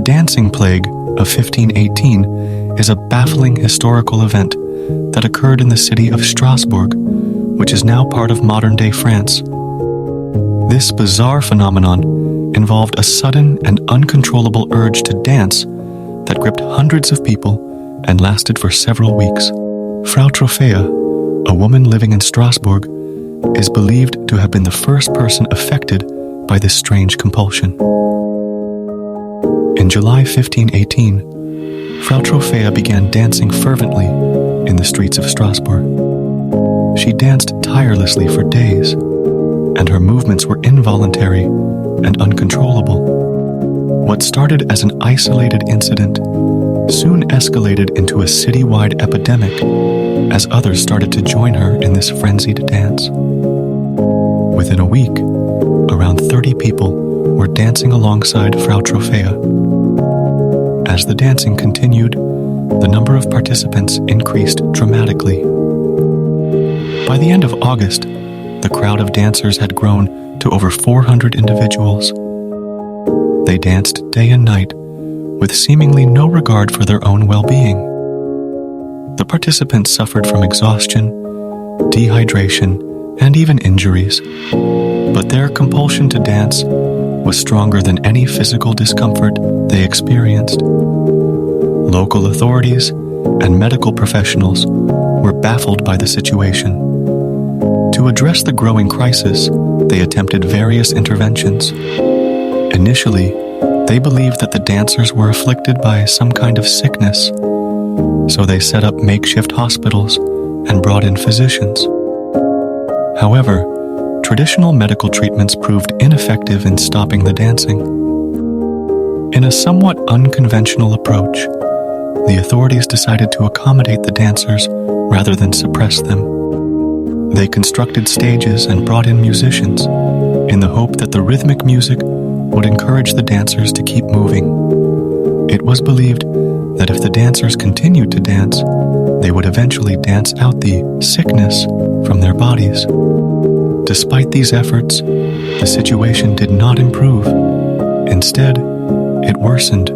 dancing plague of 1518 is a baffling historical event that occurred in the city of Strasbourg, which is now part of modern-day France. This bizarre phenomenon involved a sudden and uncontrollable urge to dance that gripped hundreds of people and lasted for several weeks. Frau Trophea, a woman living in Strasbourg, is believed to have been the first person affected by this strange compulsion. In July 1518, Frau Trophea began dancing fervently in the streets of Strasbourg. She danced tirelessly for days, and her movements were involuntary and uncontrollable. What started as an isolated incident soon escalated into a citywide epidemic as others started to join her in this frenzied dance. Within a week, around 30 people were dancing alongside Frau Trophea. As the dancing continued, the number of participants increased dramatically. By the end of August, the crowd of dancers had grown to over 400 individuals. They danced day and night with seemingly no regard for their own well-being. The participants suffered from exhaustion, dehydration, and even injuries, but their compulsion to dance was stronger than any physical discomfort they experienced. Local authorities and medical professionals were baffled by the situation. To address the growing crisis, they attempted various interventions. Initially, they believed that the dancers were afflicted by some kind of sickness, so they set up makeshift hospitals and brought in physicians. However, traditional medical treatments proved ineffective in stopping the dancing. In a somewhat unconventional approach, the authorities decided to accommodate the dancers rather than suppress them. They constructed stages and brought in musicians in the hope that the rhythmic music would encourage the dancers to keep moving. It was believed that if the dancers continued to dance, they would eventually dance out the sickness from their bodies. Despite these efforts, the situation did not improve. Instead, it worsened,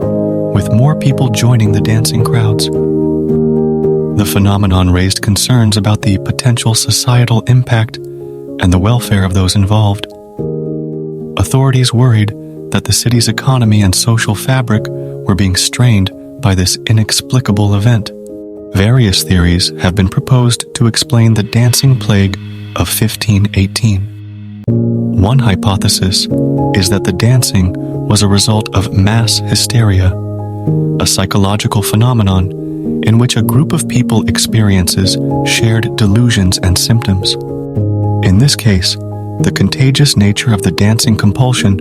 with more people joining the dancing crowds. The phenomenon raised concerns about the potential societal impact and the welfare of those involved. Authorities worried that the city's economy and social fabric were being strained by this inexplicable event. Various theories have been proposed to explain the dancing plague of 1518. One hypothesis is that the dancing was a result of mass hysteria, a psychological phenomenon in which a group of people experiences shared delusions and symptoms. In this case, the contagious nature of the dancing compulsion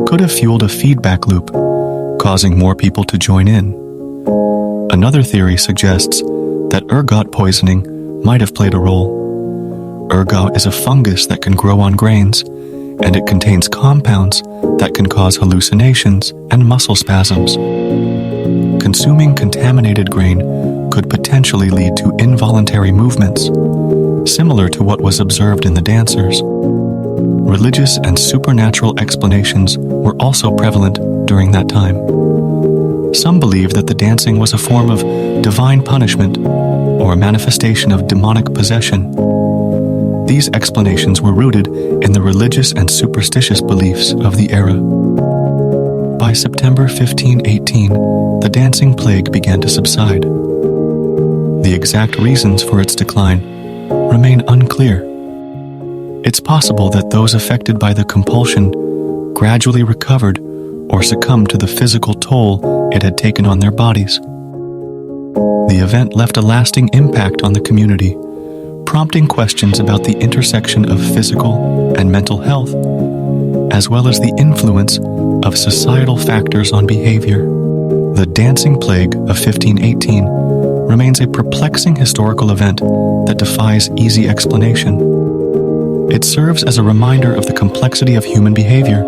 could have fueled a feedback loop, causing more people to join in. Another theory suggests that ergot poisoning might have played a role. Ergot is a fungus that can grow on grains, and it contains compounds that can cause hallucinations and muscle spasms. Consuming contaminated grain could potentially lead to involuntary movements, similar to what was observed in the dancers. Religious and supernatural explanations were also prevalent during that time. Some believe that the dancing was a form of divine punishment or a manifestation of demonic possession. These explanations were rooted in the religious and superstitious beliefs of the era. By September 1518, the dancing plague began to subside. The exact reasons for its decline remain unclear. It's possible that those affected by the compulsion gradually recovered or succumbed to the physical toll it had taken on their bodies. The event left a lasting impact on the community, prompting questions about the intersection of physical and mental health, as well as the influence of societal factors on behavior. The dancing plague of 1518 remains a perplexing historical event that defies easy explanation. It serves as a reminder of the complexity of human behavior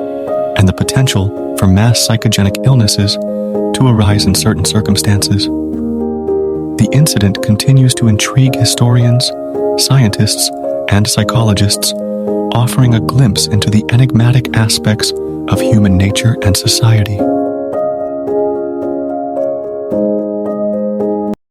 and the potential for mass psychogenic illnesses to arise in certain circumstances. The incident continues to intrigue historians, scientists, and psychologists, offering a glimpse into the enigmatic aspects of human nature and society.